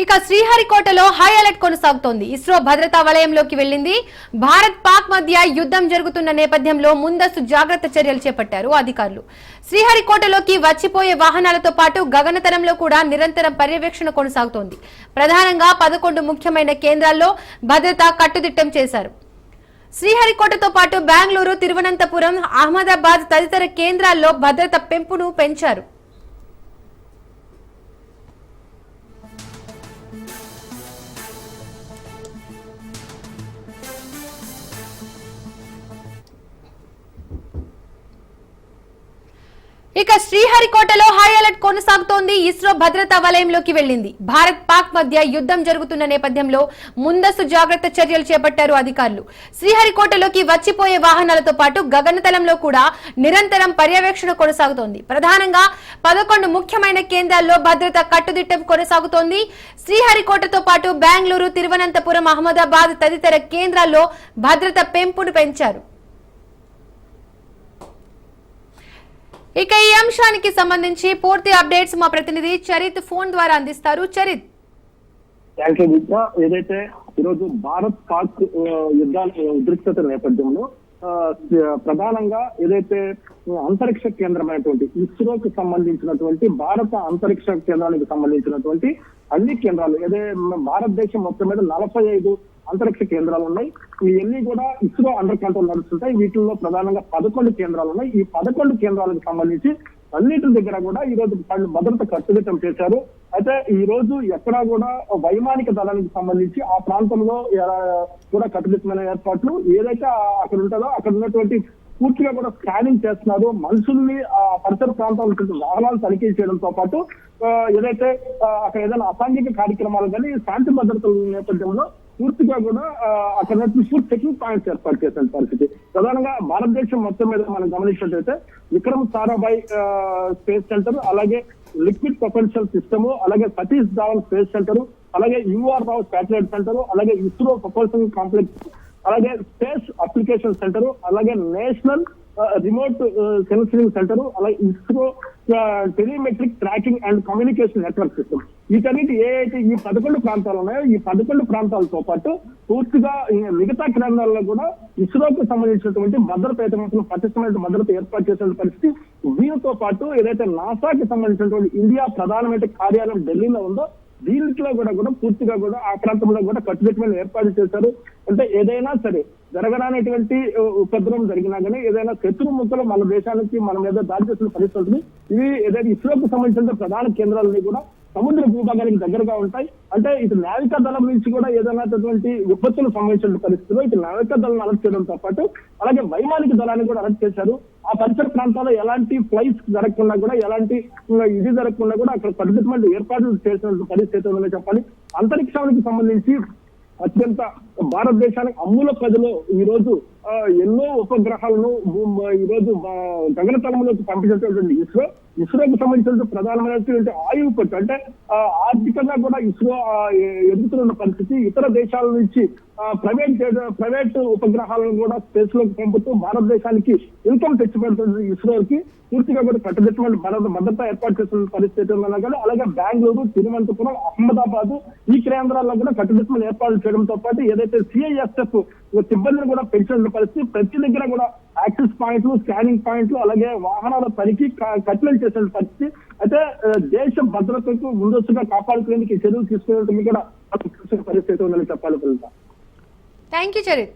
ఇక శ్రీహరికోటలో high alert కొనసాగుతోంది. ఇస్రో భద్రతా వలయంలోకి వెళ్లింది. భారత్ పాక్ మధ్య యుద్ధం జరుగుతున్న నేపథ్యంలో ముందస్తు జాగ్రత్త చర్యలు చేపట్టారు అధికారులు. శ్రీహరికోటలోకి వచ్చిపోయే వాహనాలతో పాటు గగనతలంలో కూడా నిరంతరం పర్యవేక్షణ కొనసాగుతోంది. ప్రధానంగా 11 ముఖ్యమైన కేంద్రాల్లో భద్రత కట్టుదిట్టం చేశారు. శ్రీహరికోటతో పాటు బెంగళూరు, తిరువనంతపురం, అహ్మదాబాద్ తదితర కేంద్రాల్లో భద్రత పెంపును పెంచారు. ఇక శ్రీహరికోటలో హై అలర్ట్ కొనసాగుతోంది. ఇస్రో భద్రతా వలయంలోకి వెళ్లింది. భారత్ పాక్ మధ్య యుద్ధం జరుగుతున్న నేపథ్యంలో ముందస్తు జాగ్రత్త చర్యలు చేపట్టారు అధికారులు. శ్రీహరికోటలోకి వచ్చిపోయే వాహనాలతో పాటు గగనతలంలో కూడా నిరంతరం పర్యవేక్షణ కొనసాగుతోంది. ప్రధానంగా 11 ముఖ్యమైన కేంద్రాల్లో భద్రత కట్టుదిట్టం కొనసాగుతోంది. శ్రీహరికోటతో పాటు బెంగళూరు, తిరువనంతపురం, అహ్మదాబాద్ తదితర కేంద్రాల్లో భద్రత పెంపును పెంచారు. ఇక ఈ అంశానికి సంబంధించి పూర్తి అప్డేట్స్ మా ప్రతినిధి చరిత్ ఫోన్ ద్వారా అందిస్తారు. చరిత్, ఏదైతే ఈరోజు భారత్ పాక్ యుద్ధాల ఉద్రిక్తత నేపథ్యంలో ప్రధానంగా ఏదైతే అంతరిక్ష కేంద్రమైనటువంటి ఇస్రోకి సంబంధించినటువంటి భారత అంతరిక్ష కేంద్రానికి సంబంధించినటువంటి అన్ని కేంద్రాలు భారతదేశం మొత్తం మీద 45 అంతరిక్ష కేంద్రాలు ఉన్నాయి. ఇవన్నీ కూడా ఇస్రో అండర్ కంట్రోల్ నడుస్తుంటాయి. వీటిల్లో ప్రధానంగా 11 కేంద్రాలు ఉన్నాయి. ఈ 11 కేంద్రాలకు సంబంధించి అన్నిటి దగ్గర కూడా ఈ రోజు భద్రత కట్టుదిట్టం చేశారు. అయితే ఈ రోజు ఎక్కడా కూడా వైమానిక దళానికి సంబంధించి ఆ ప్రాంతంలో కూడా కట్టుదిట్టమైన ఏర్పాట్లు ఏదైతే అక్కడ ఉంటుందో అక్కడ ఉన్నటువంటి పూర్తిగా కూడా స్కానింగ్ చేస్తున్నారు. మనుషుల్ని ఆ పరిసర ప్రాంతాల వాహనాలు తనిఖీ చేయడంతో పాటు ఏదైతే అక్కడ ఏదైనా అసాంఘిక కార్యక్రమాలు కానీ శాంతి భద్రతల నేపథ్యంలో పూర్తిగా కూడా అక్కడ చెకింగ్ పాయింట్స్ ఏర్పాటు చేసిన పరిస్థితి. ప్రధానంగా భారతదేశం మొత్తం మీద మనం గమనించినట్లయితే విక్రమ్ సారాభాయ్ స్పేస్ సెంటర్, అలాగే లిక్విడ్ ప్రొపెన్షియల్ సిస్టమ్, అలాగే సతీష్ ధావన్ స్పేస్ సెంటర్, అలాగే యుఆర్ రావు శాటిలైట్ సెంటర్, అలాగే ఇస్రో ప్రొపల్షన్ కాంప్లెక్స్, అలాగే స్పేస్ అప్లికేషన్ సెంటర్, అలాగే నేషనల్ రిమోట్ సెన్సింగ్ సెంటర్, అలాగే ISRO telemetric tracking and communication network system. వీటన్నిటి ఏదైతే ఈ 11 ప్రాంతాలు ఉన్నాయో ఈ 11 ప్రాంతాలతో పాటు పూర్తిగా మిగతా కేంద్రాల్లో కూడా ఇస్రోకి సంబంధించినటువంటి భద్రత పటిష్టమైన భద్రత ఏర్పాటు చేసిన పరిస్థితి. దీనితో పాటు ఏదైతే నాసాకి సంబంధించినటువంటి ఇండియా ప్రధానమైన కార్యాలయం ఢిల్లీలో ఉందో దీంట్లో కూడా పూర్తిగా కూడా ఆ ప్రాంతంలో కూడా కట్టుదిట్టమైన ఏర్పాటు చేశారు. అంటే ఏదైనా సరే జరగడానికి ఉపద్రవం జరిగినా కానీ ఏదైనా శత్రు ముక్కలు మన దేశానికి మన మీద దాడి చేసిన పరిస్థితులు ఇవి ఏదైతే ఇస్రోకు సంబంధించిన ప్రధాన కేంద్రాలని కూడా సముద్ర భూభాగానికి దగ్గరగా ఉంటాయి. అంటే ఇటు నావికా దళం నుంచి కూడా ఏదైనా విపత్తులు సంబంధించిన పరిస్థితుల్లో ఇటు నావికా దళాన్ని అలర్ట్ చేయడంతో పాటు అలాగే వైమానిక దళాన్ని కూడా అలర్ట్ చేశారు. ఆ పరిసర ప్రాంతాల్లో ఎలాంటి ఫ్లైట్స్ జరగకుండా కూడా ఎలాంటి ఇది జరగకుండా కూడా అక్కడ కట్టుదిట్టమైన ఏర్పాట్లు చేసిన పరిస్థితి ఉందని చెప్పాలి. అంతరిక్షానికి సంబంధించి అత్యంత భారతదేశానికి అమ్ముల ప్రజలు ఈ రోజు ఎన్నో ఉపగ్రహాలను ఈ రోజు గగనతలంలోకి పంపించినటువంటి ఇస్రోకి సంబంధించిన ప్రధానమైనటువంటి ఆయువు ఖర్చు అంటే ఆర్థికంగా కూడా ఇస్రో ఎదుగుతున్న పరిస్థితి. ఇతర దేశాల నుంచి ప్రైవేట్ ఉపగ్రహాలను కూడా స్పేస్ లోకి పంపుతూ భారతదేశానికి ఇన్కమ్ తెచ్చిపెడుతుంది. ఇస్రోకి పూర్తిగా కూడా కట్టుదిట్టమైన భద్రత ఏర్పాటు చేస్తున్న పరిస్థితి ఉందన్నా కానీ అలాగే బెంగళూరు, తిరువనంతపురం, అహ్మదాబాద్ ఈ కేంద్రాల్లో కూడా కట్టుదిట్టమైన ఏర్పాట్లు చేయడంతో పాటు ఏదైతే సిఐఎస్ఎఫ్ సిబ్బందిని కూడా పెంచిన పరిస్థితి. ప్రతి దగ్గర కూడా యాక్సెస్ పాయింట్లు, స్కానింగ్ పాయింట్లు, అలాగే వాహనాల తనిఖీ కట్టడి చేసిన పరిస్థితి. అయితే దేశ భద్రతకు ముందస్తుగా కాపాడుకునేందుకు చర్యలు తీసుకునేందుకు కూడా పరిస్థితి ఉందని చెప్పాలి. Thank you Charith.